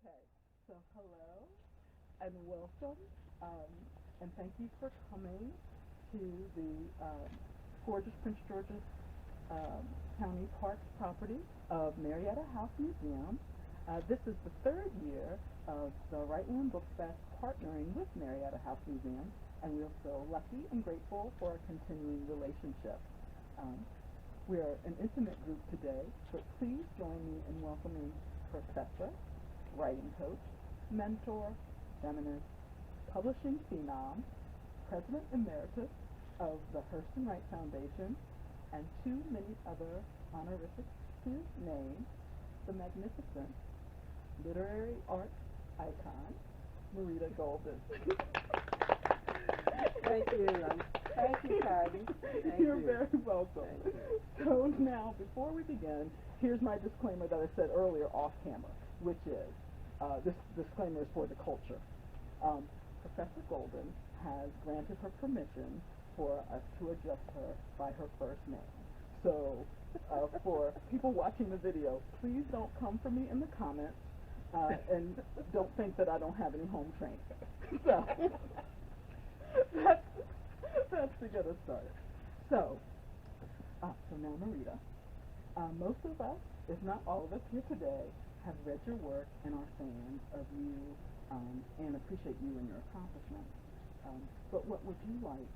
Okay, so hello and welcome, um, and thank you for coming to the gorgeous Prince George's um, County Parks property of Marietta House Museum. This is the third year of the Wright Book Fest partnering with Marietta House Museum, and we are so lucky and grateful for our continuing relationship. Um, we are an intimate group today, but please join me in welcoming Professor, writing coach, mentor, feminist, publishing phenom, President Emeritus of the Hurston Wright Foundation, and too many other honorifics to name, the magnificent literary arts icon, Marita Golden. Thank you. Thank you, Cardyn. You're very welcome. So now, before we begin, here's my disclaimer that I said earlier off camera, which is, this disclaimer is for the culture. Professor Golden has granted her permission for us to address her by her first name. So, for people watching the video, please don't come for me in the comments, and don't think that I don't have any home training. So, that's to get us started. So now Marita, most of us, if not all of us here today, have read your work and are fans of you and appreciate you and your accomplishments. But what would you like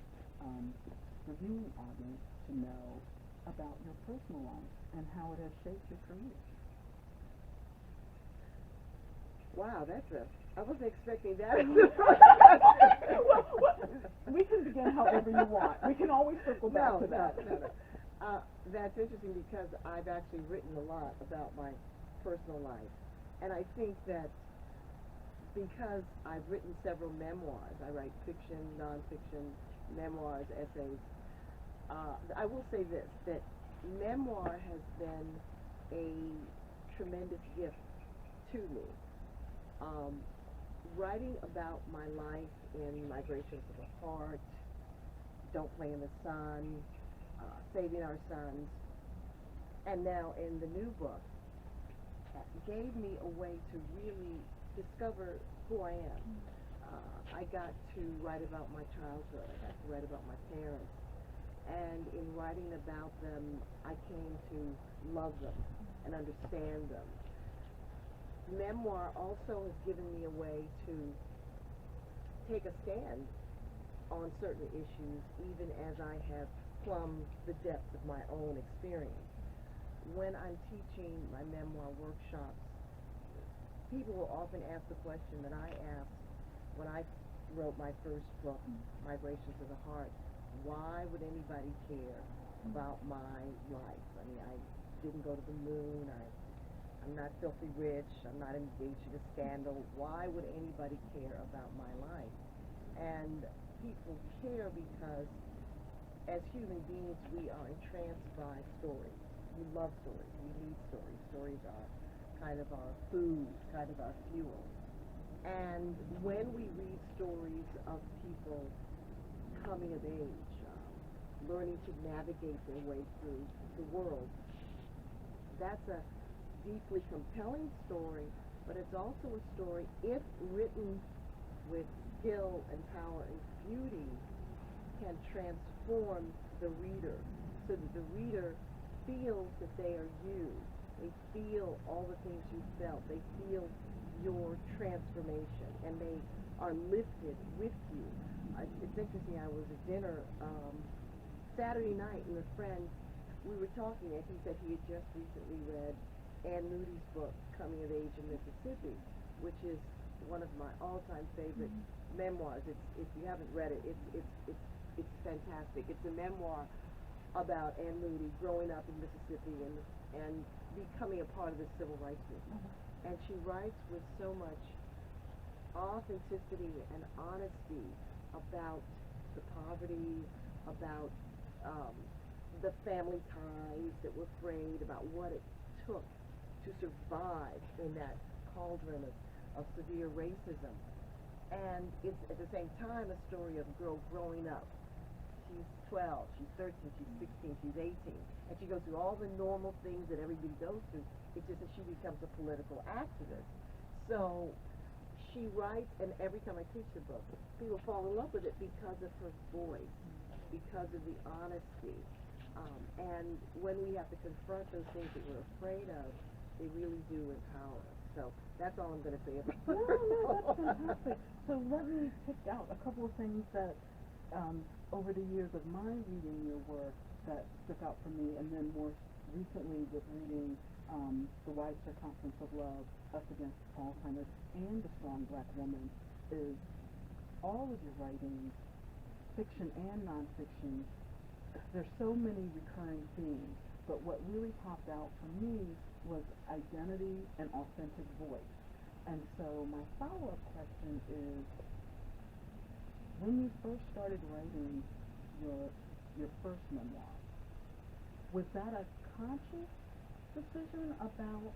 the viewing audience to know about your personal life and how it has shaped your career? Wow, I wasn't expecting that. well, we can begin however you want. We can always circle back to that. No. That's interesting because I've actually written a lot about my personal life. And I think that because I've written several memoirs, I write fiction, nonfiction, memoirs, essays, I will say this, that memoir has been a tremendous gift to me. Writing about my life in Migrations of the Heart, Don't Play in the Sun, Saving Our Sons, and now in the new book, gave me a way to really discover who I am. I got to write about my childhood, I got to write about my parents, and in writing about them, I came to love them and understand them. Memoir also has given me a way to take a stand on certain issues, even as I have plumbed the depths of my own experience. When I'm teaching my memoir workshops, people will often ask the question that I asked when I wrote my first book, Migrations of the Heart: why would anybody care about my life? I mean, I didn't go to the moon, I'm not filthy rich, I'm not engaged in a scandal. Why would anybody care about my life? And people care because as human beings, we are entranced by stories. We love stories, we need stories. Stories are kind of our food, kind of our fuel. And when we read stories of people coming of age, learning to navigate their way through the world, that's a deeply compelling story, but it's also a story, if written with skill and power and beauty, can transform the reader so that the reader feels that they are you. They feel all the things you felt. They feel your transformation, and they are lifted with you. It's interesting, I was at dinner Saturday night, and a friend, we were talking, and he said he had just recently read Ann Moody's book, Coming of Age in Mississippi, which is one of my all-time favorite memoirs. If you haven't read it, it's fantastic. It's a memoir about Ann Moody growing up in Mississippi and becoming a part of the civil rights movement. And she writes with so much authenticity and honesty about the poverty, about the family ties that were frayed, about what it took to survive in that cauldron of severe racism. And it's at the same time a story of a girl growing up. She's 12, she's 13, she's 16, she's 18, and she goes through all the normal things that everybody goes through. It's just that she becomes a political activist. So she writes, and every time I teach the book, people fall in love with it because of her voice, because of the honesty. And when we have to confront those things that we're afraid of, they really do empower us. So that's all I'm going to say about it. No, that's fantastic. So let me pick out a couple of things that, over the years of my reading your work, that stuck out for me, and then more recently with reading the Wide Circumference of Love, Us Against Alzheimer's, and The Strong Black Woman, is all of your writing, fiction and nonfiction, there's so many recurring themes, but what really popped out for me was identity and authentic voice. And so my follow-up question is, when you first started writing your first memoir, was that a conscious decision about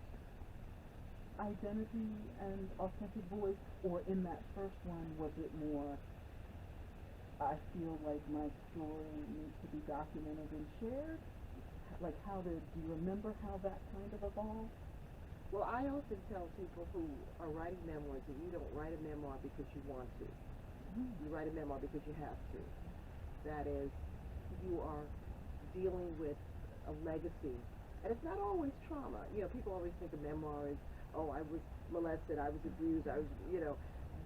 identity and authentic voice, or in that first one was it more, I feel like my story needs to be documented and shared? Like, do you remember how that kind of evolved? Well, I often tell people who are writing memoirs that you don't write a memoir because you want to. You write a memoir because you have to. That is, you are dealing with a legacy. And it's not always trauma. You know, people always think a memoir is, oh, I was molested, I was abused, I was,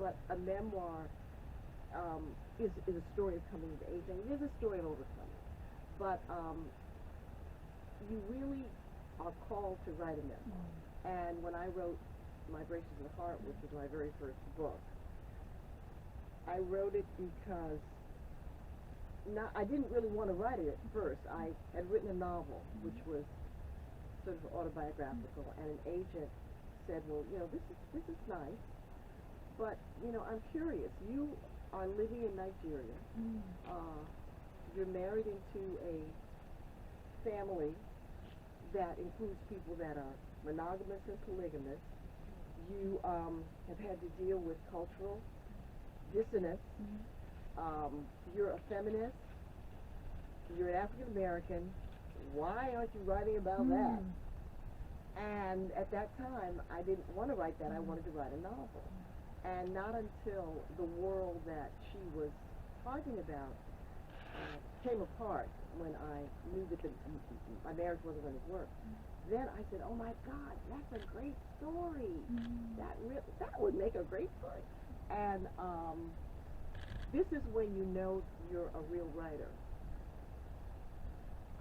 but a memoir is a story of coming of age, and it is a story of overcoming. But you really are called to write a memoir. And when I wrote Migrations of the Heart, which was my very first book, I wrote it because I didn't really want to write it at first. I had written a novel, which was sort of autobiographical, and an agent said, well, this is nice, but, I'm curious. You are living in Nigeria. You're married into a family that includes people that are monogamous and polygamous. You have had to deal with cultural dissonance. You're a feminist. You're an African American. Why aren't you writing about that? And at that time, I didn't want to write that. I wanted to write a novel. And not until the world that she was talking about came apart, when I knew that my marriage wasn't going to work, then I said, oh my God, that's a great story. That would make a great story. And this is when you know you're a real writer.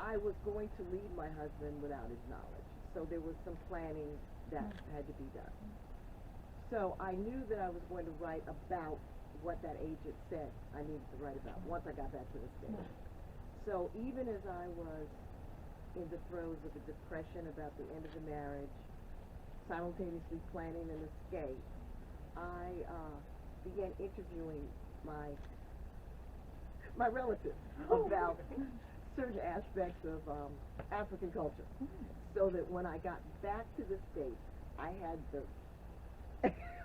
I was going to leave my husband without his knowledge, so there was some planning that had to be done. So I knew that I was going to write about what that agent said I needed to write about once I got back to the States. So even as I was in the throes of a depression about the end of the marriage, simultaneously planning an escape, I began interviewing my relatives about certain aspects of African culture, so that when I got back to the States, I had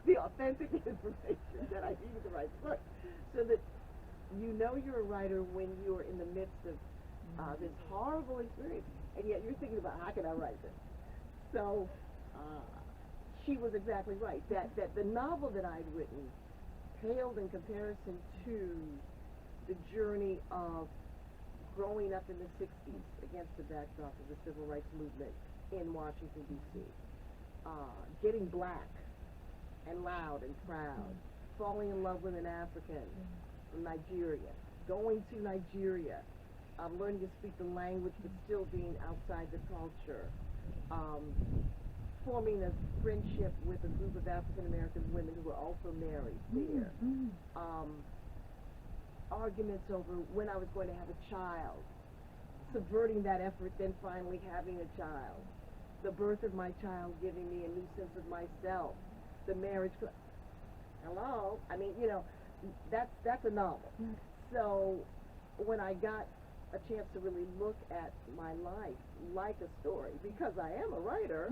the authentic information that I needed to write the book, so that you're a writer when you're in the midst of this horrible experience, and yet you're thinking about, how can I write this? So she was exactly right, that the novel that I'd written paled in comparison to the journey of growing up in the 60s against the backdrop of the civil rights movement in Washington, D.C., getting black and loud and proud, falling in love with an African from Nigeria, going to Nigeria, learning to speak the language but still being outside the culture, forming a friendship with a group of African American women who were also married there, arguments over when I was going to have a child, subverting that effort, then finally having a child, the birth of my child giving me a new sense of myself, the marriage. Hello? I mean, that's a novel. So when I got a chance to really look at my life like a story, because I am a writer,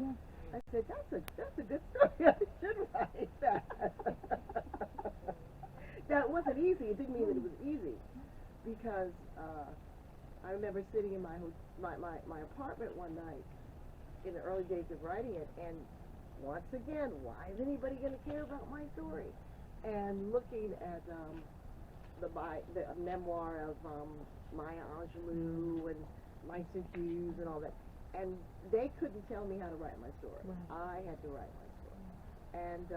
I said, that's a good story. I should write that. Now, it wasn't easy. It didn't mean that it was easy, because I remember sitting in my apartment one night in the early days of writing it, and once again, why is anybody going to care about my story? And looking at the memoir of Maya Angelou and Langston Hughes and all that, and they couldn't tell me how to write my story. Right. I had to write my story. And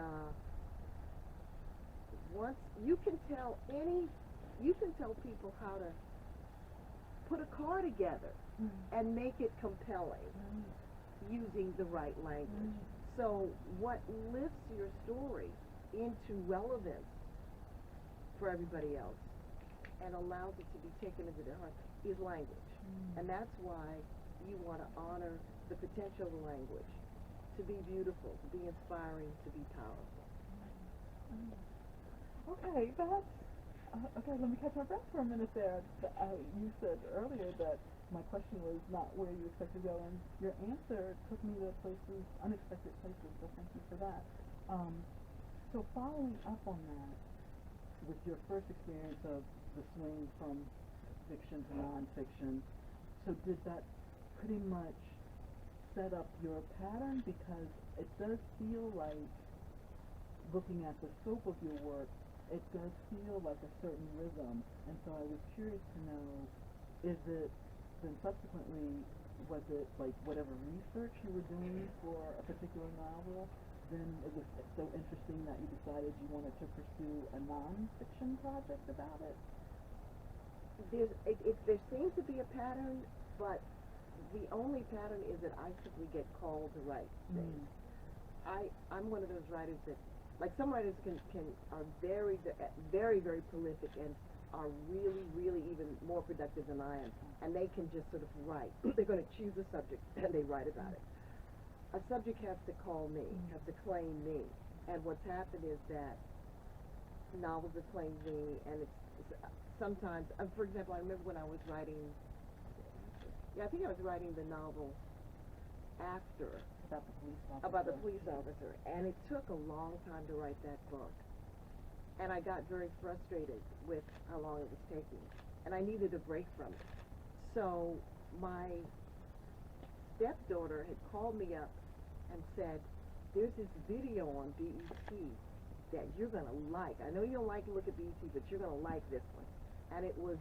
once you can tell people how to put a car together and make it compelling using the right language. So what lifts your story into relevance for everybody else and allows it to be taken into their heart is language. And that's why you want to honor the potential of the language to be beautiful, to be inspiring, to be powerful. Okay, that's okay. Let me catch my breath for a minute there. You said earlier that my question was not where you expect to go, and your answer took me to places, unexpected places. So thank you for that. So following up on that, with your first experience of the swing from fiction to nonfiction, so did that pretty much set up your pattern? Because it does feel like, looking at the scope of your work, it does feel like a certain rhythm. And so I was curious to know, is it then subsequently, was it like whatever research you were doing for a particular novel, then it was so interesting that you decided you wanted to pursue a nonfiction project about it? There seems to be a pattern, but the only pattern is that I simply get called to write things. I'm one of those writers that, like, some writers are very, very, very prolific and are really, really even more productive than I am, and they can just sort of write. They're going to choose a subject and they write about it. A subject has to call me, has to claim me, and what's happened is that novels have claimed me, and it's sometimes, for example, I remember when I was writing, I think I was writing the novel after about the police officer, and it took a long time to write that book, and I got very frustrated with how long it was taking, and I needed a break from it. So my stepdaughter had called me up and said, there's this video on BET that you're going to like. I know you don't like to look at BET, but you're going to like this one. And it was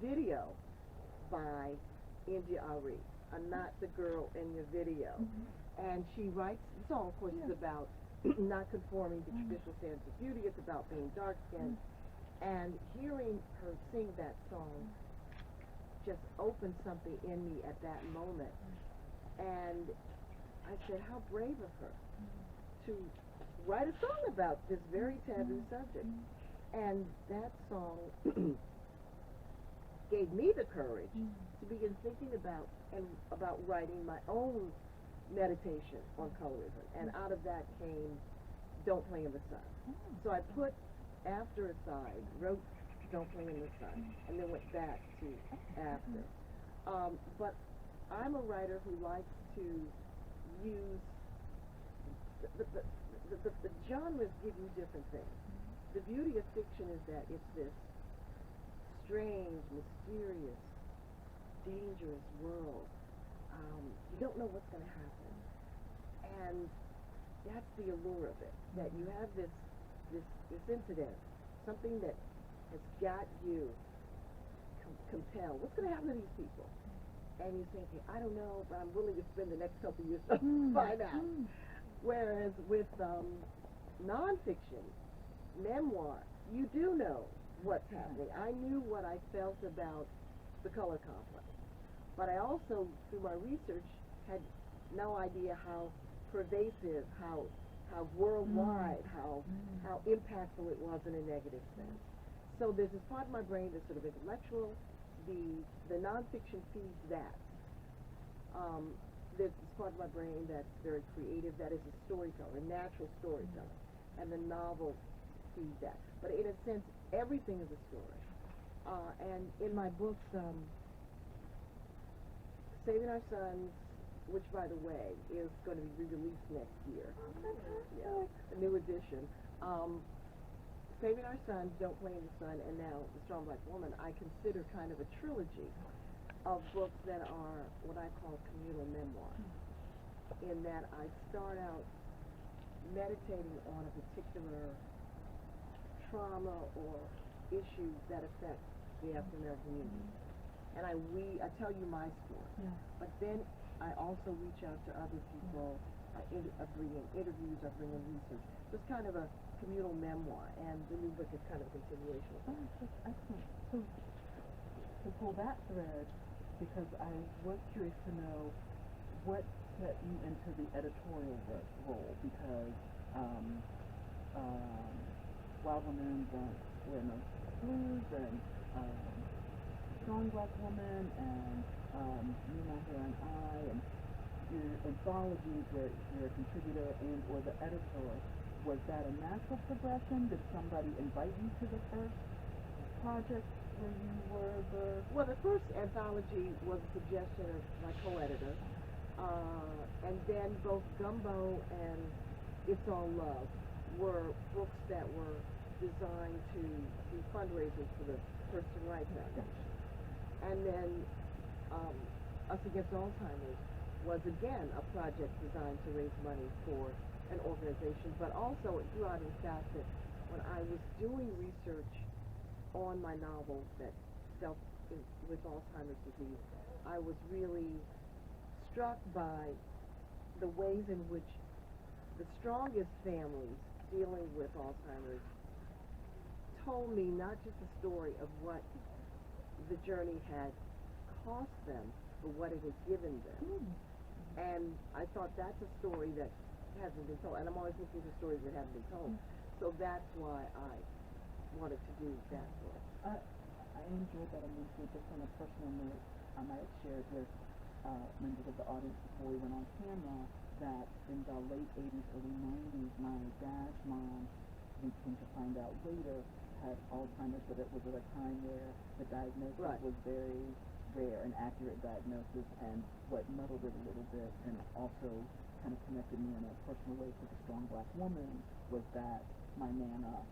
video by India Ari, Not the Girl in Your Video. And she writes, the song, of course, is about not conforming to traditional standards of beauty. It's about being dark-skinned. And hearing her sing that song just opened something in me at that moment. And I said, how brave of her to write a song about this very taboo subject. And that song gave me the courage to begin thinking about writing my own meditation on colorism. And out of that came Don't Play in the Sun. So I put After aside, wrote Don't Play in the Sun, and then went back to After. But I'm a writer who likes to use the genres give you different things. The beauty of fiction is that it's this strange, mysterious, dangerous world. You don't know what's going to happen, and that's the allure of it. That you have this incident, something that has got you compelled. What's going to happen to these people? And you're thinking, I don't know, but I'm willing to spend the next couple of years to find out. Whereas with nonfiction, memoir, you do know what's happening. I knew what I felt about the color complex, but I also, through my research, had no idea how pervasive, how worldwide, how impactful it was in a negative sense. So there's this part of my brain that's sort of intellectual. The nonfiction feeds that. There's this part of my brain that's very creative, that is a storyteller, a natural storyteller, and the novel feeds that. But in a sense, everything is a story. And in my books, Saving Our Sons, which, by the way, is going to be re-released next year. Yeah, a new edition. Saving Our Sons, Don't Play in the Sun, and now The Strong Black Woman, I consider kind of a trilogy of books that are what I call communal memoirs. in that I start out meditating on a particular trauma or issue that affects the African American community. And I tell you my story, but then I also reach out to other people. I bring in interviews, I bring in research. So it's kind of a communal memoir, and the new book is kind of a continuation of that. Oh, that's excellent. So, to pull that thread, because I was curious to know what set you into the editorial role, because Wild Women Don't Wear No Blues, and Strong Black Woman, and Me, My Hair, and I, and your anthologies where you're a contributor and or the editor. Was that a natural progression? Did somebody invite you to the first project where you were the... Well, the first anthology was a suggestion of my co-editor, and then both Gumbo and It's All Love were books that were designed to be fundraisers for the Hurston Wright Foundation. And then Us Against Alzheimer's was again a project designed to raise money for an organization, but also it drew out the fact that when I was doing research on my novel that dealt with Alzheimer's disease, I was really struck by the ways in which the strongest families dealing with Alzheimer's told me not just a story of what the journey had cost them, but what it had given them. And I thought that's a story that hasn't been told, and I'm always looking for stories that haven't been told. So that's why I wanted to do that book. I enjoyed that immensely. Just on a personal note, I might have shared with members of the audience before we went on camera that in the late 80s, early 90s, my dad's mom, we came to find out later, had Alzheimer's, but it was at a time where the diagnosis was very rare, an accurate diagnosis, and what muddled it a little bit and also kind of connected me in a personal way to the Strong Black Woman was that my Nana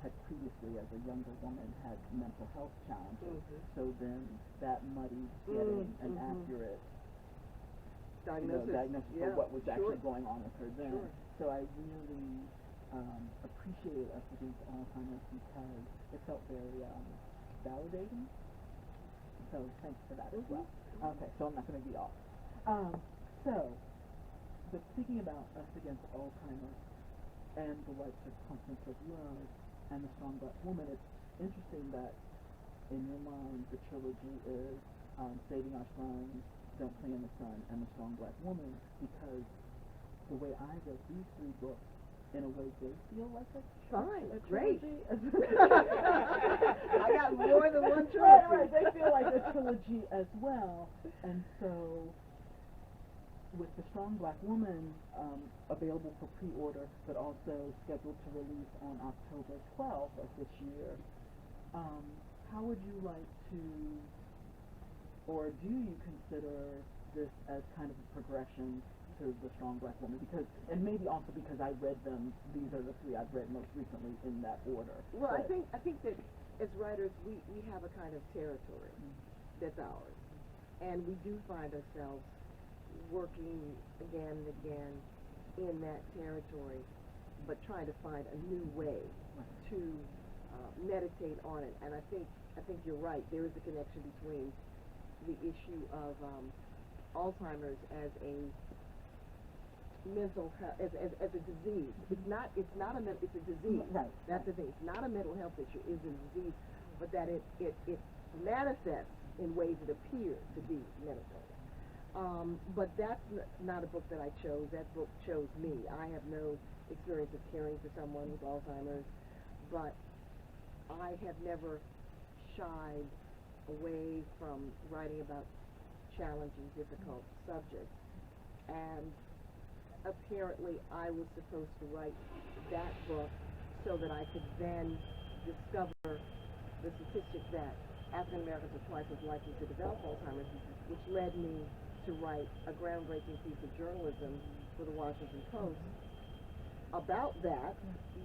had previously, as a younger woman, had mental health challenges. So then that muddied getting an accurate diagnosis for what was actually going on with her then. So I really appreciated Us Against Alzheimer's because it felt very validating. So thanks for that as well. Okay, so I'm not going to be off. But speaking about Us Against Alzheimer's and the White Circumference of Love and the Strong Black Woman, it's interesting that in your mind the trilogy is Saving Our Sons, Don't Play in the Sun, and the Strong Black Woman, because the way I read these three books, in a way they feel like a great. I got more than one trilogy. Right, they feel like a trilogy as well. And so with the Strong Black Woman available for pre-order, but also scheduled to release on October 12th of this year, how would you like to, or do you consider this as kind of a progression to the Strong Black Woman? Because, and maybe also because I read them, these are the three I've read most recently in that order. Well, I think that as writers we have a kind of territory that's ours, and we do find ourselves working again and again in that territory, but trying to find a new way to meditate on it. And I think you're right. There is a connection between the issue of Alzheimer's as a mental health, as a disease. It's a disease. Right. That's the thing. It's not a mental health issue. It's a disease, but that it manifests in ways that appear to be mental. But that's not a book that I chose. That book chose me. I have no experience of caring for someone with Alzheimer's, but I have never shied away from writing about challenging, difficult subjects. And apparently I was supposed to write that book so that I could then discover the statistic that African Americans are twice as likely to develop Alzheimer's, which led me to write a groundbreaking piece of journalism for the Washington Post about that,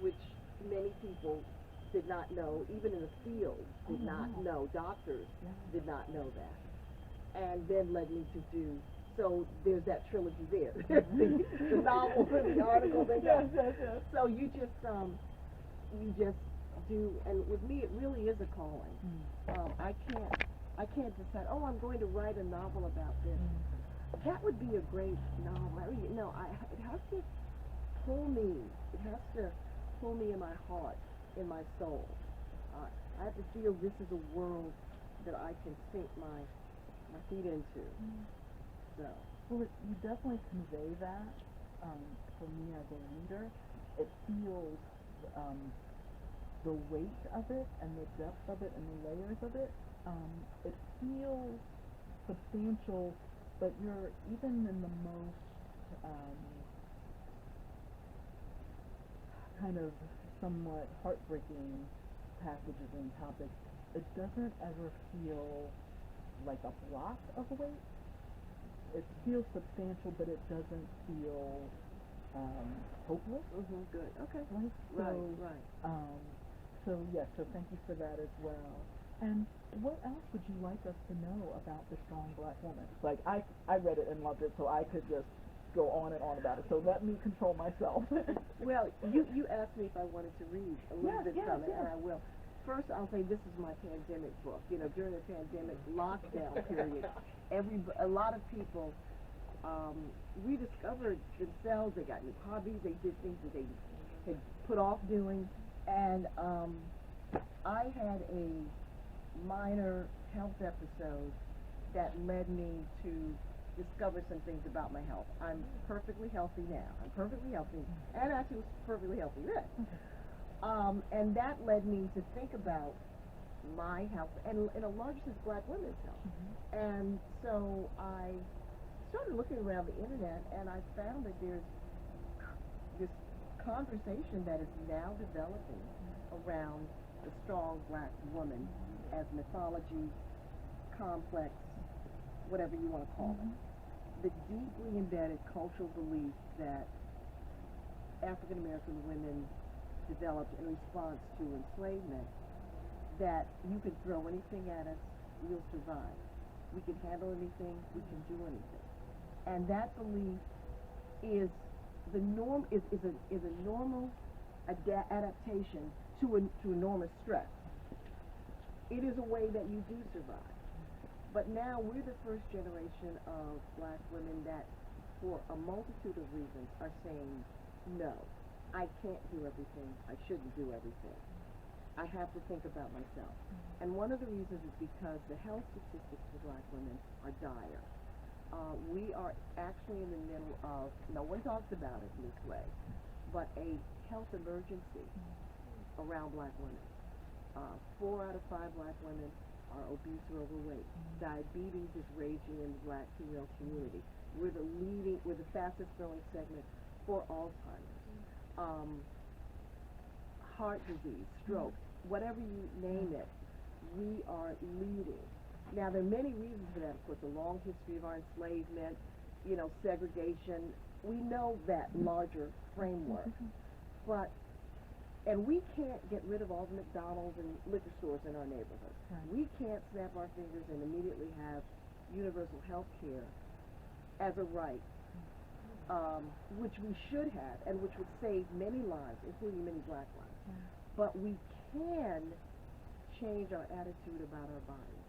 which many people did not know, even in the field did not know, doctors did not know that, and then led me to do So there's that trilogy there. The novel, the article, Yes. So you just do, and with me, it really is a calling. I can't decide, oh, I'm going to write a novel about this. That would be a great novel. It has to pull me. It has to pull me in my heart, in my soul. I have to feel this is a world that I can sink my feet into. So. Well, you definitely convey that. For me as a reader, it feels the weight of it and the depth of it and the layers of it. It feels substantial, but you're even in the most kind of somewhat heartbreaking passages and topics, it doesn't ever feel like a block of weight. It feels substantial, but it doesn't feel hopeless. Good. Okay. Right. Right. So thank you for that as well. And what else would you like us to know about the strong black woman? Like, I read it and loved it, so I could just go on and on about it. So let me control myself. Well, you asked me if I wanted to read a little bit from it, yes. and I will. First, I'll say this is my pandemic book. During the pandemic lockdown period, a lot of people rediscovered themselves. They got new hobbies. They did things that they had put off doing, and I had a minor health episode that led me to discover some things about my health. I'm perfectly healthy now. And actually was perfectly healthy then. And that led me to think about my health, and in a large sense, black women's health. And so I started looking around the internet, and I found that there's this conversation that is now developing around the strong black woman as mythology, complex, whatever you want to call it. The deeply embedded cultural belief that African American women developed in response to enslavement, that you can throw anything at us, we'll survive. We can handle anything, we can do anything. And that belief is the norm, is a normal adaptation to enormous stress. It is a way that you do survive. But now we're the first generation of black women that, for a multitude of reasons, are saying, no, I can't do everything, I shouldn't do everything. I have to think about myself. And one of the reasons is because the health statistics for black women are dire. We are actually in the middle of, no one talks about it this way, but a health emergency around black women. 4 out of 5 black women are obese or overweight. Diabetes is raging in the black female community. We're the fastest growing segment for Alzheimer's. Heart disease, stroke, whatever you name it, we are leading. Now, there are many reasons for that. Of course, a long history of our enslavement, segregation. We know that larger framework. And we can't get rid of all the McDonald's and liquor stores in our neighborhood. We can't snap our fingers and immediately have universal health care as a right, which we should have, and which would save many lives, including many black lives. But we can change our attitude about our bodies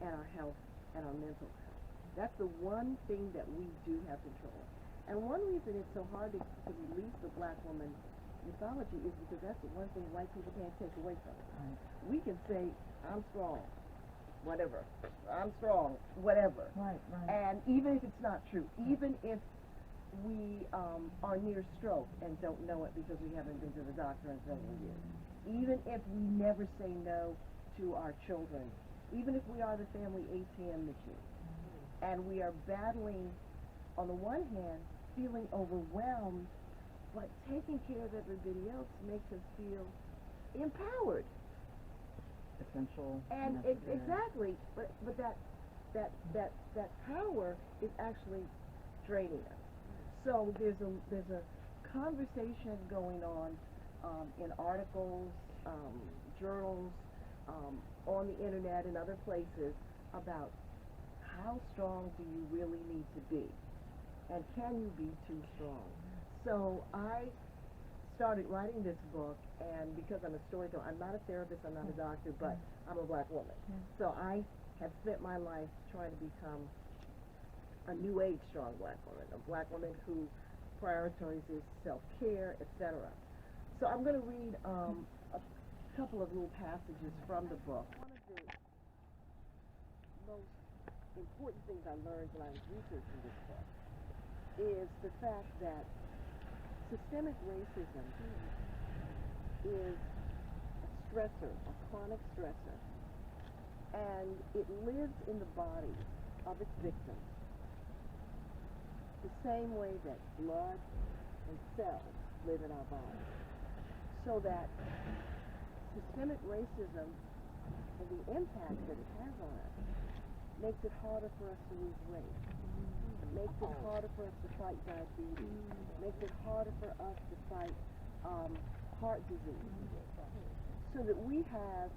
and our health and our mental health. That's the one thing that we do have control of. And one reason it's so hard to release the black woman mythology is because that's the one thing white people can't take away from us. We can say, I'm strong, whatever. I'm strong, whatever. And even if it's not true, even if we are near stroke and don't know it because we haven't been to the doctor in several years, even if we never say no to our children, even if we are the family ATM machine, and we are battling, on the one hand, feeling overwhelmed, but taking care of everybody else makes us feel empowered. Essential. And exactly, but that power is actually draining us. So there's a conversation going on in articles, journals, on the internet and other places about how strong do you really need to be? And can you be too strong? So I started writing this book, and because I'm a storyteller, I'm not a therapist, I'm not a doctor, but I'm a black woman. So I have spent my life trying to become a new age strong black woman, a black woman who prioritizes self-care, etc. So I'm going to read a couple of little passages from the book. One of the most important things I learned when I was researching this book is the fact that systemic racism is a stressor, a chronic stressor, and it lives in the body of its victims the same way that blood and cells live in our bodies. So that systemic racism and the impact that it has on us makes it harder for us to lose weight. It makes it harder for us to fight diabetes. It makes it harder for us to fight heart disease. So that we have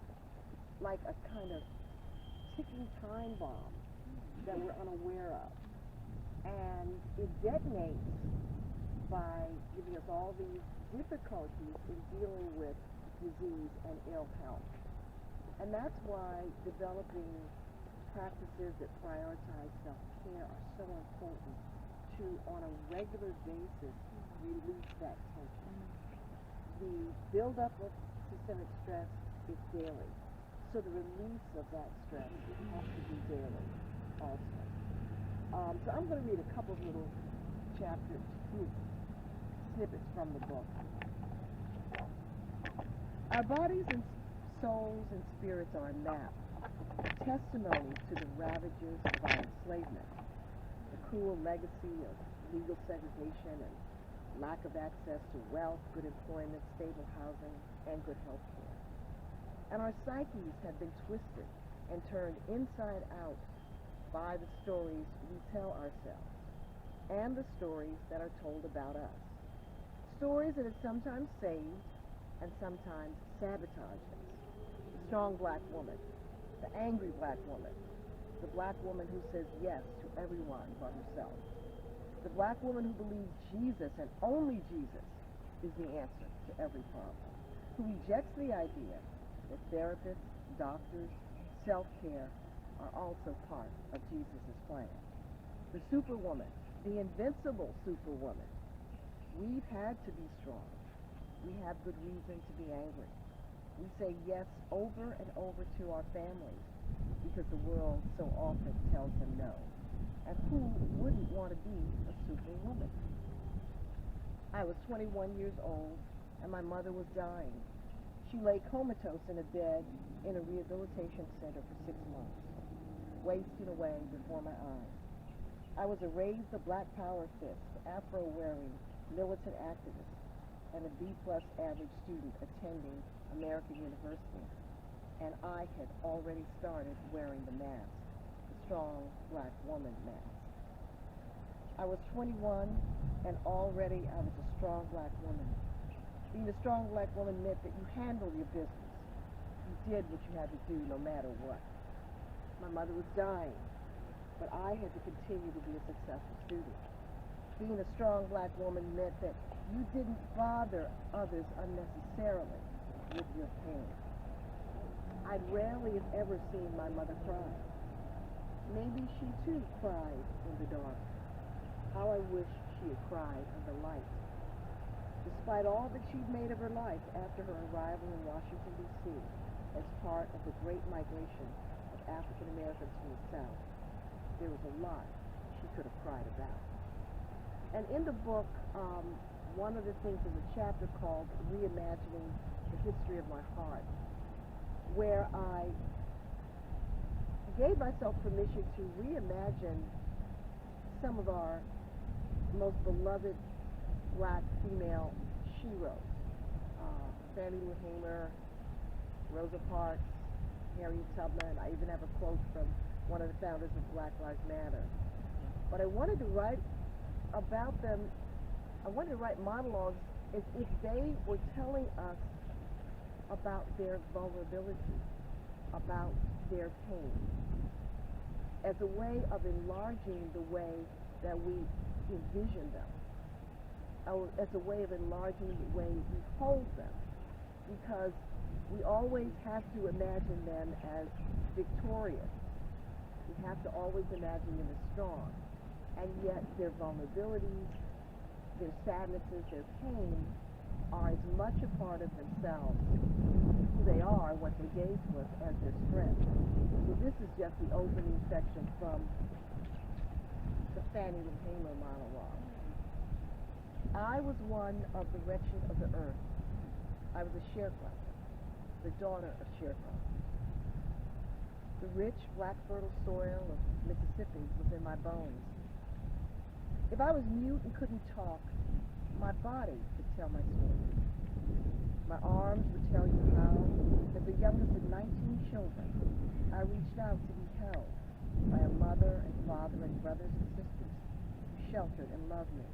like a kind of ticking time bomb that we're unaware of. And it detonates by giving us all these difficulties in dealing with disease and ill health. And that's why developing practices that prioritize self-care are so important to, on a regular basis, release that tension. The buildup of systemic stress is daily. So the release of that stress has to be daily also. So I'm going to read a couple of little chapters, snippets from the book. Our bodies and souls and spirits are a map, a testimony to the ravages of our enslavement, the cruel legacy of legal segregation and lack of access to wealth, good employment, stable housing, and good health care. And our psyches have been twisted and turned inside out by the stories we tell ourselves and the stories that are told about us. Stories that have sometimes saved and sometimes sabotaged us. The strong black woman, the angry black woman, the black woman who says yes to everyone but herself, the black woman who believes Jesus and only Jesus is the answer to every problem, who rejects the idea that therapists, doctors, self-care are also part of Jesus' plan. The superwoman, the invincible superwoman. We've had to be strong. We have good reason to be angry. We say yes over and over to our families because the world so often tells them no. And who wouldn't want to be a superwoman? I was 21 years old and my mother was dying. She lay comatose in a bed in a rehabilitation center for 6 months, wasting away before my eyes. I was a raised the black power fist, afro-wearing, militant activist, and a B-plus average student attending American University. And I had already started wearing the mask, the strong black woman mask. I was 21, and already I was a strong black woman. Being a strong black woman meant that you handled your business. You did what you had to do no matter what. My mother was dying, but I had to continue to be a successful student. Being a strong black woman meant that you didn't bother others unnecessarily with your pain. I'd rarely, if ever, seen my mother cry. Maybe she too cried in the dark. How I wish she had cried in the light. Despite all that she'd made of her life after her arrival in Washington, D.C., as part of the great migration of African Americans from the South, there was a lot she could have cried about. And in the book, one of the things is a chapter called Reimagining the History of My Heart, where I gave myself permission to reimagine some of our most beloved black female sheroes. Fannie Lou Hamer, Rosa Parks, Harriet Tubman. I even have a quote from one of the founders of Black Lives Matter. But I wanted to write about them, I wanted to write monologues as if they were telling us about their vulnerability, about their pain. as a way of enlarging the way that we envision them, as a way of enlarging the way we hold them, because we always have to imagine them as victorious. We have to always imagine them as strong, and yet their vulnerabilities, their sadnesses, their pain are as much a part of themselves, who they are, what they gave to us, as their strength. So this is just the opening section from the Fannie Lou Hamer monologue. I was one of the wretched of the earth. I was a sharecropper, the daughter of sharecroppers. The rich black fertile soil of Mississippi was in my bones. If I was mute and couldn't talk, my body could tell my story. My arms would tell you how, as the youngest of 19 children, I reached out to be held by a mother and father and brothers and sisters who sheltered and loved me.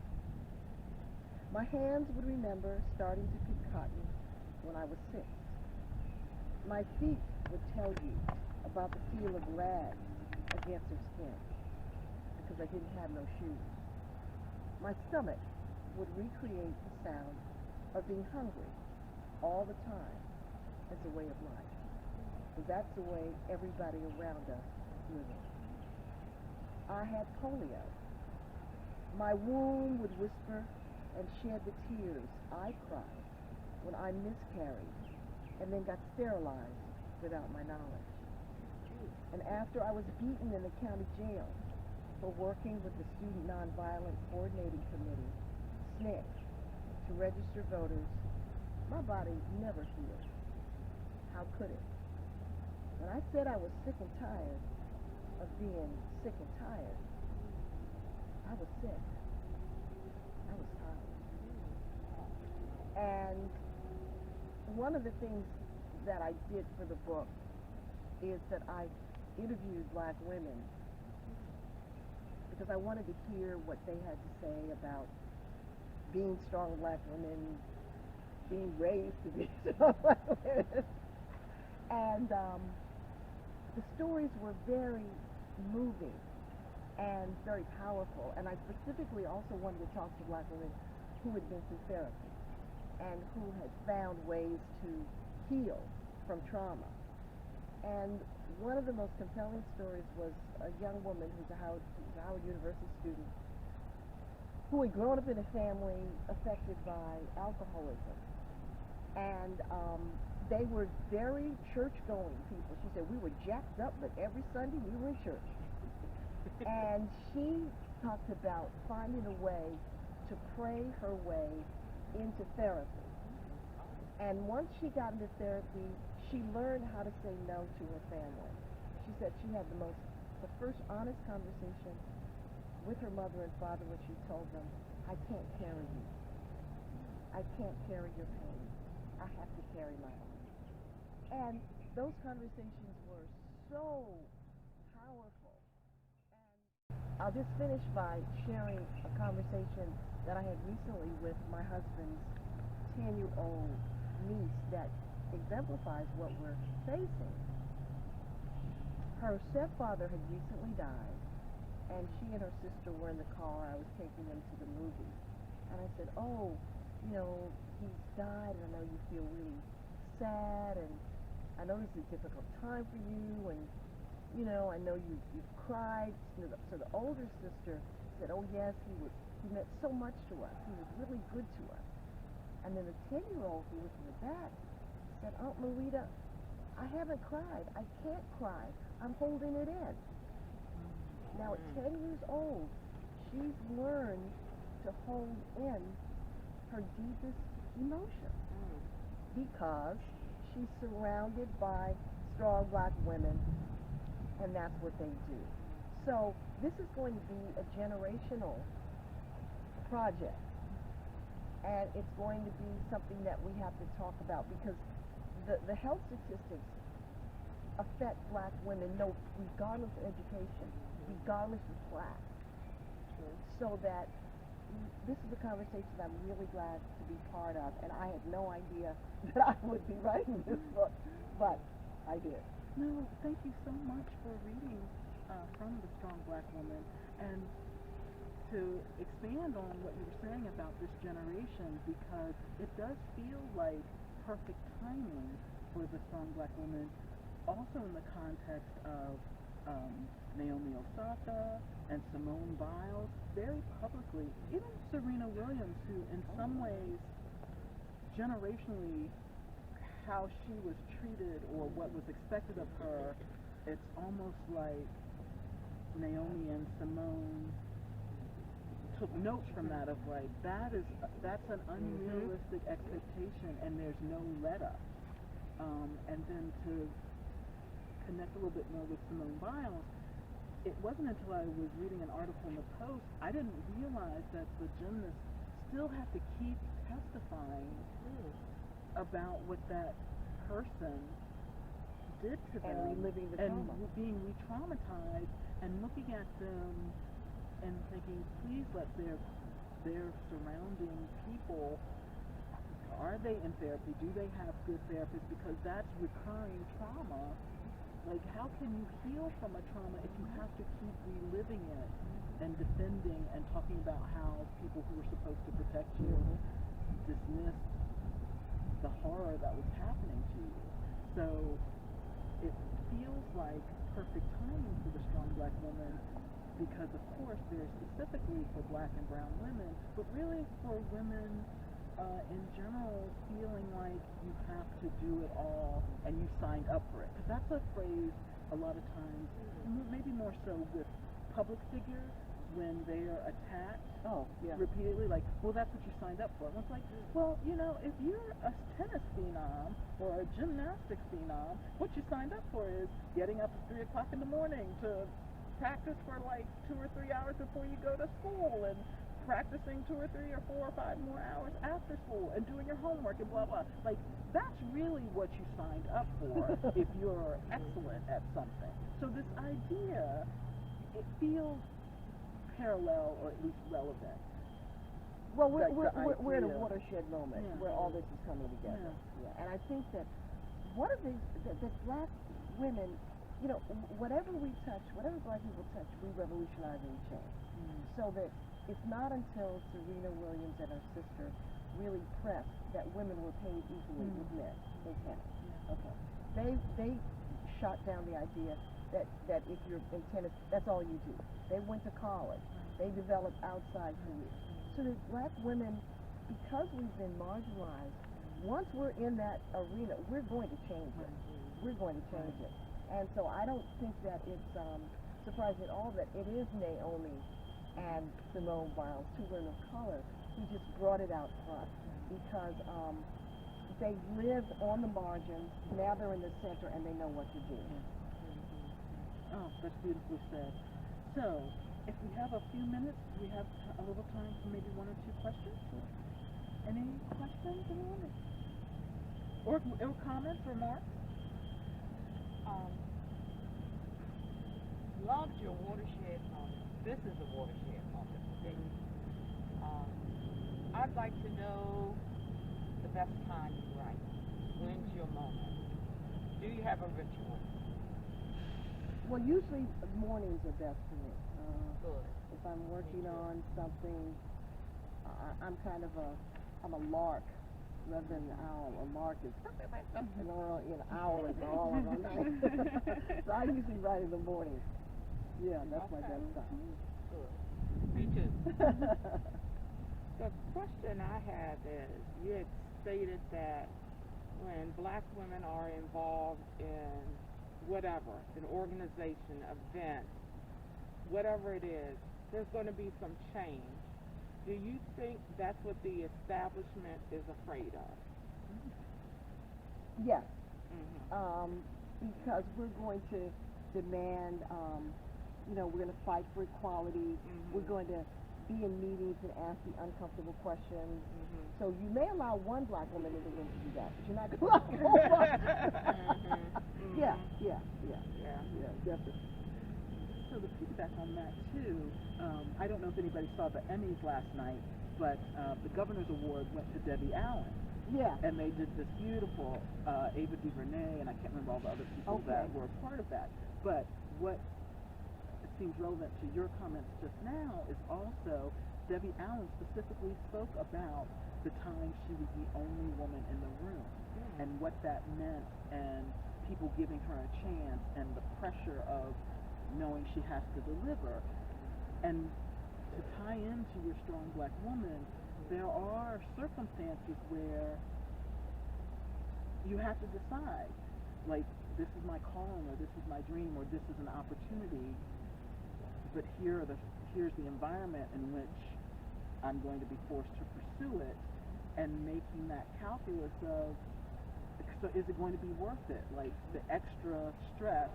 My hands would remember starting to pick cotton when I was 6. My feet would tell you about the feel of rags against her skin, because I didn't have no shoes. My stomach would recreate the sound of being hungry all the time as a way of life, because that's the way everybody around us is living. I had polio. My womb would whisper and shed the tears I cried when I miscarried and then got sterilized without my knowledge. And after I was beaten in the county jail for working with the Student Nonviolent Coordinating Committee, SNCC, to register voters, my body never healed. How could it? When I said I was sick and tired of being sick and tired, I was sick. I was tired. And one of the things that I did for the book is that I interviewed black women because I wanted to hear what they had to say about being strong black women, being raised to be strong black women. And the stories were very moving and very powerful. And I specifically also wanted to talk to black women who had been through therapy and who had found ways to heal from trauma. And one of the most compelling stories was a young woman who's a Howard University student who had grown up in a family affected by alcoholism. And they were very church-going people. She said, we were jacked up, but every Sunday we were in church. And she talked about finding a way to pray her way into therapy. And once she got into therapy, she learned how to say no to her family. She said she had the first honest conversation with her mother and father when she told them, I can't carry you. I can't carry your pain. I have to carry my own. And those conversations were so powerful. And I'll just finish by sharing a conversation that I had recently with my husband's 10-year-old niece that exemplifies what we're facing. Her stepfather had recently died, and she and her sister were in the car. I was taking them to the movies. And I said, oh, you know, he's died, and I know you feel really sad, and I know this is a difficult time for you, and, you know, I know you've cried. So the older sister said, oh, yes, he meant so much to us. He was really good to us. And then the 10-year-old who was in the back said, Aunt Marita, I haven't cried. I can't cry. I'm holding it in. Now at 10 years old, she's learned to hold in her deepest emotion because she's surrounded by strong black women, and that's what they do. So this is going to be a generational project, and it's going to be something that we have to talk about because the health statistics affect black women, regardless of education, regardless of class. So that this is a conversation I'm really glad to be part of, and I had no idea that I would be writing this book, but I did. No, thank you so much for reading from the Strong Black Woman, and to expand on what you were saying about this generation, because it does feel like perfect timing for the Strong Black Woman, also in the context of Naomi Osaka and Simone Biles, very publicly, even Serena Williams, who in some ways, generationally, how she was treated or what was expected of her, it's almost like Naomi and Simone took notes from that, of like, that's an unrealistic expectation and there's no let up. And then to connect a little bit more with Simone Biles, it wasn't until I was reading an article in the Post, I didn't realize that the gymnasts still have to keep testifying about what that person did to them. And reliving the trauma. And being re-traumatized and looking at them and thinking, please let their surrounding people, are they in therapy? Do they have good therapists? Because that's recurring trauma. Like, how can you heal from a trauma if you have to keep reliving it and defending and talking about how people who were supposed to protect you dismissed the horror that was happening to you? So it feels like perfect timing for the Strong Black Woman, because of course very specifically for Black and brown women, but really for women in general, feeling like you have to do it all and you signed up for it. Because that's a phrase a lot of times, maybe more so with public figures, when they are attacked repeatedly, like, well, that's what you signed up for. And it's like, well, you know, if you're a tennis phenom or a gymnastics phenom, what you signed up for is getting up at 3 o'clock in the morning to practice for like 2 or 3 hours before you go to school, and practicing 2 or 3 or 4 or 5 more hours after school, and doing your homework and blah blah. Like, that's really what you signed up for if you're excellent at something. So this idea, it feels parallel or at least relevant. Well, we're at a watershed moment where all this is coming together. And I think that one of the Black women, you know, whatever we touch, whatever Black people touch, we revolutionize and change. So that it's not until Serena Williams and her sister really pressed that women were paid equally with men in tennis. Okay. They shot down the idea that if you're in tennis, that's all you do. They went to college. They developed outside careers. So that Black women, because we've been marginalized, once we're in that arena, we're going to change it. We're going to change it. And so I don't think that it's surprising at all that it is Naomi and Simone Biles, two women of color, who just brought it out front, because they lived on the margins, now they're in the center and they know what to do. Oh, that's beautifully said. So, if we have a few minutes, we have a little time for maybe 1 or 2 questions. Any questions, anyone? Or comments, remarks? Loved your watershed moment. This is a watershed moment for me. I'd like to know the best time you write. When's your moment? Do you have a ritual? Well, usually mornings are best for me. Good. If I'm working on something, I'm kind of I'm a lark rather than an owl. A lark is something, or an owl is all of them. So I usually write in the morning. Yeah, that's my best time. Good. Me too. The question I have is, you had stated that when Black women are involved in whatever, an organization, event, whatever it is, there's going to be some change. Do you think that's what the establishment is afraid of? Yes. Because we're going to demand, we're going to fight for equality. We're going to be in meetings and ask the uncomfortable questions. So you may allow one Black woman in the room to do that, but you're not going to allow Yeah, definitely. So to piggyback on that too, I don't know if anybody saw the Emmys last night, but the Governor's Award went to Debbie Allen. Yeah. And they did this beautiful Ava DuVernay, and I can't remember all the other people that were a part of that. But what seems relevant to your comments just now is also Debbie Allen specifically spoke about the time she was the only woman in the room and what that meant, and people giving her a chance, and the pressure of knowing she has to deliver. And to tie into your strong black woman, there are circumstances where you have to decide, like, this is my calling, or this is my dream, or this is an opportunity, but here's the environment in which I'm going to be forced to pursue it, and making that calculus of, so is it going to be worth it? Like, the extra stress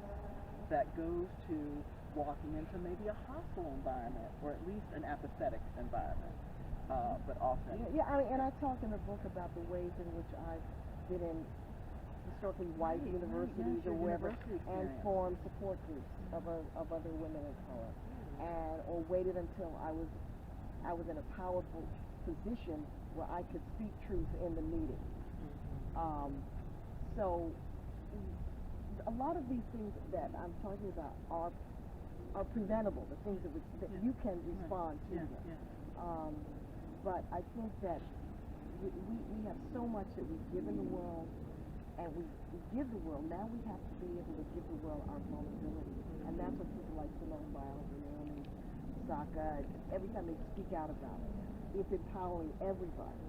that goes to walking into maybe a hostile environment, or at least an apathetic environment, but often. Yeah, and I talk in the book about the ways in which I've been in historically white universities or wherever, and formed support groups of other women of color, or waited until I was in a powerful position where I could speak truth in the meeting. So a lot of these things that I'm talking about are preventable, the things that you can respond to them. But I think that we have so much that we've given the world, and we give the world. Now we have to be able to give the world our vulnerability, and that's what people like Simone Biles and Naomi Osaka, every time they speak out about it, it's empowering everybody.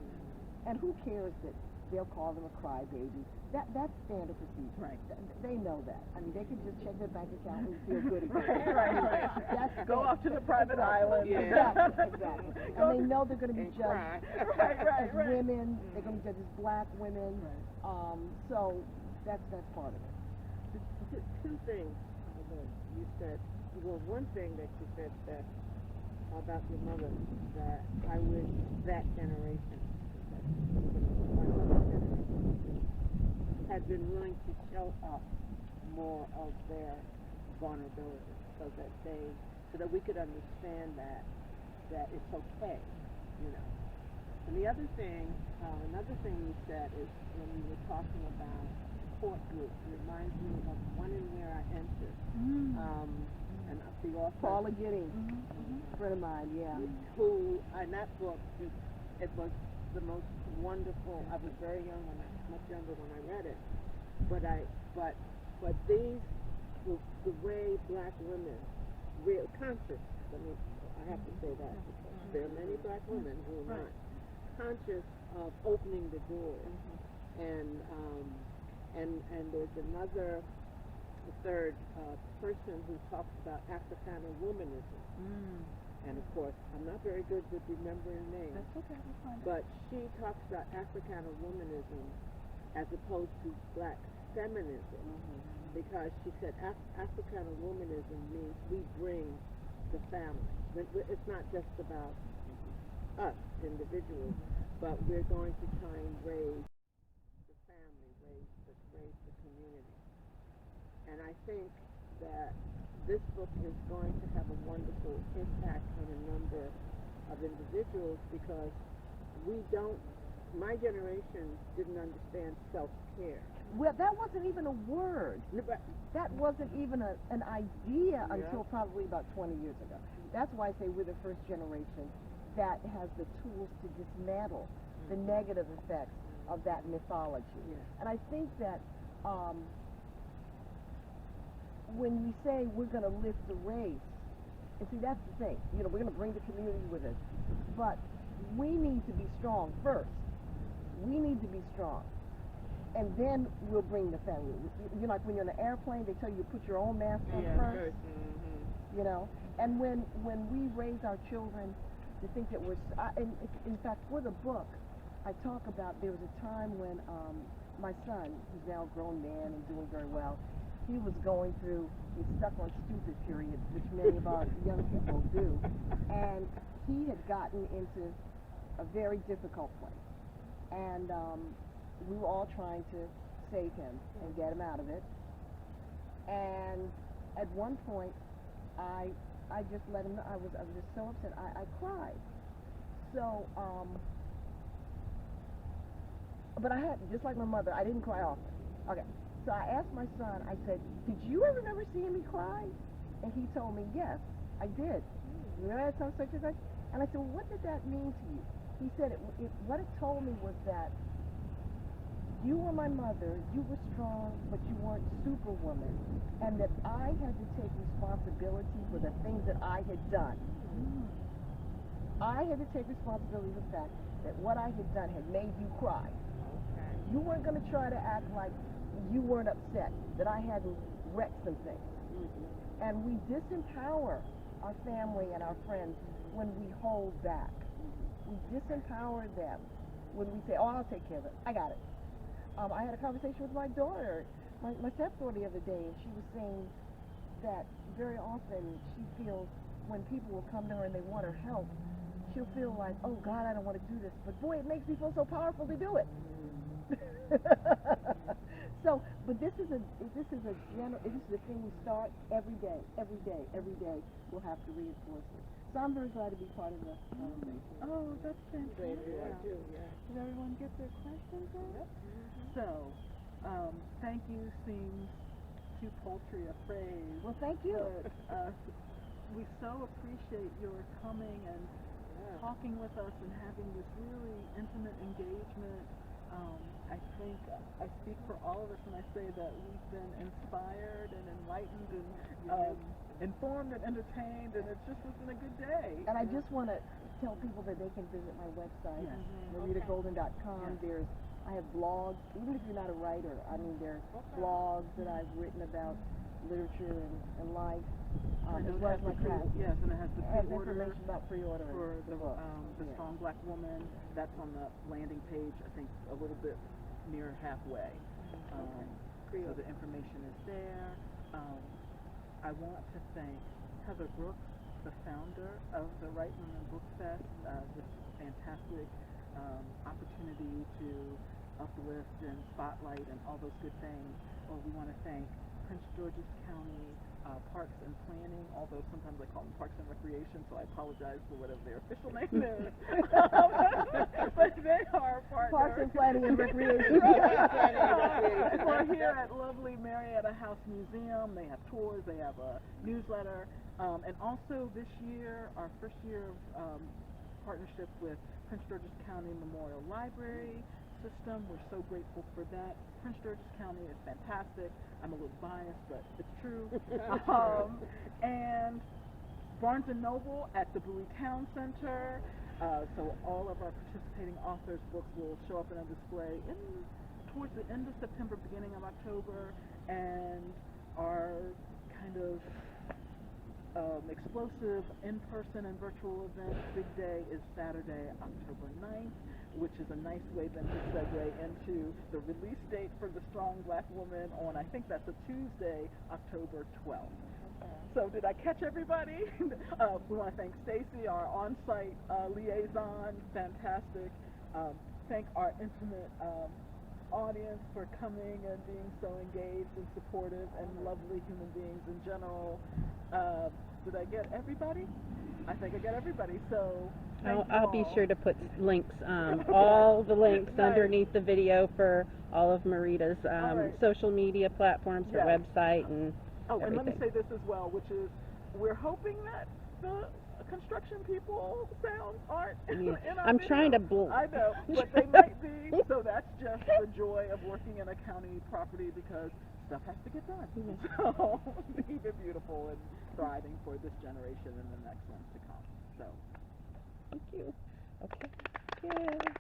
And who cares that they'll call them a crybaby? That's standard procedure. Right. They know that. I mean, they can just check their bank account and feel good again. Right. That's Go off to the private island. Exactly. And they know they're going to be judged as right. women. They're going to be judged as black women. Right. So that's part of it. Two things that you said. Well, one thing that you said that about your mother, that I wish that generation, had been willing to show up more of their vulnerability, so that we could understand that it's okay, you know. And the other thing, another thing you said is when you were talking about support groups, it reminds me of one in Where I Entered. And the author Paula Giddings, friend of mine, who in that book, it was the most wonderful. I was very young much younger when I read it, but these the way black women, real conscious. I have to say that because there are many black women who are not conscious of opening the doors, and there's the third person who talks about Africana womanism. And of course, I'm not very good with remembering names. That's okay, we'll find but she talks about Africana womanism as opposed to black feminism, because she said Africana womanism means we bring the family. It's not just about us individuals, but we're going to try and raise the family, raise the community. And I think that this book is going to have a wonderful impact on a number of individuals, because my generation didn't understand self-care. Well, that wasn't even a word. That wasn't even an idea until probably about 20 years ago. That's why I say we're the first generation that has the tools to dismantle the negative effects of that mythology. And I think that when we say we're going to lift the race, and see, that's the thing, we're going to bring the community with us, but we need to be strong first. We need to be strong, and then we'll bring the family. Like when you're in an airplane, they tell you to put your own mask on first. And when we raise our children to think that in fact, for the book, I talk about there was a time when my son, who's now a grown man and doing very well, he was going through his stuck on stupid period, which many of our young people do, and he had gotten into a very difficult place, and we were all trying to save him and get him out of it. And at one point, I just let him know. I was just so upset. I cried. So, but I had, just like my mother, I didn't cry often. Okay. So I asked my son, I said, did you ever seeing me cry? And he told me, yes, I did. You know, I had some such and such. And I said, well, what did that mean to you? He said, what it told me was that you were my mother, you were strong, but you weren't superwoman, and that I had to take responsibility for the things that I had done. I had to take responsibility for the fact that what I had done had made you cry. You weren't going to try to act like you weren't upset, that I hadn't wrecked some things. And we disempower our family and our friends when we hold back. We disempower them when we say, oh, I'll take care of it. I got it. I had a conversation with my daughter, my stepdaughter the other day, and she was saying that very often she feels when people will come to her and they want her help, she'll feel like, oh God, I don't want to do this, but boy, it makes me feel so powerful to do it. So, but this is a thing we start every day. We'll have to reinforce it. So I'm very glad to be part of the conversation. Oh, that's fantastic. Did everyone get their questions in? Yep. So, thank you seems too paltry a phrase. Well, thank you. But, we so appreciate your coming and talking with us and having this really intimate engagement. I think I speak for all of us when I say that we've been inspired and enlightened and informed and entertained, and it's just been a good day. And I just want to tell people that they can visit my website, MaritaGolden.com. Yes. I have blogs, even if you're not a writer. I mean, there are blogs that I've written about literature and life, as well as my craft. Yes, and it has the It has pre-order information about pre-order for the book. Strong Black Woman. That's on the landing page, I think a little bit near halfway. So the information is there. I want to thank Heather Brooks, the founder of the Wright Women Book Fest, this fantastic opportunity to uplift and spotlight and all those good things. Well, we want to thank Prince George's County Parks and Planning, although sometimes I call them Parks and Recreation, so I apologize for whatever their official name is. But they are partners. Parks and Planning and Recreation. We're here at lovely Marietta House Museum. They have tours, they have a newsletter, and also this year, our first year of partnership with Prince George's County Memorial Library system. We're so grateful for that. Prince George's County is fantastic. I'm a little biased, but it's true. And Barnes & Noble at the Bowie Town Center. So all of our participating authors' books will show up in a display towards the end of September, beginning of October. And our kind of explosive in-person and virtual event, Big Day, is Saturday, October 9th, which is a nice way then to segue into the release date for The Strong Black Woman on, I think that's a Tuesday, October 12th. So did I catch everybody? We want to thank Stacy, our on-site liaison, fantastic. Thank our intimate audience for coming and being so engaged and supportive and lovely human beings in general. Did I get everybody? I think I got everybody. So I'll be sure to put links, all the links underneath the video for all of Marita's social media platforms, her website, and everything. And let me say this as well, which is we're hoping that the construction people sounds aren't in our I'm video. trying to I know, but they might be. So that's just the joy of working in a county property because stuff has to get done. So keep it beautiful and thriving for this generation and the next ones to come. So Thank you. Okay. Good.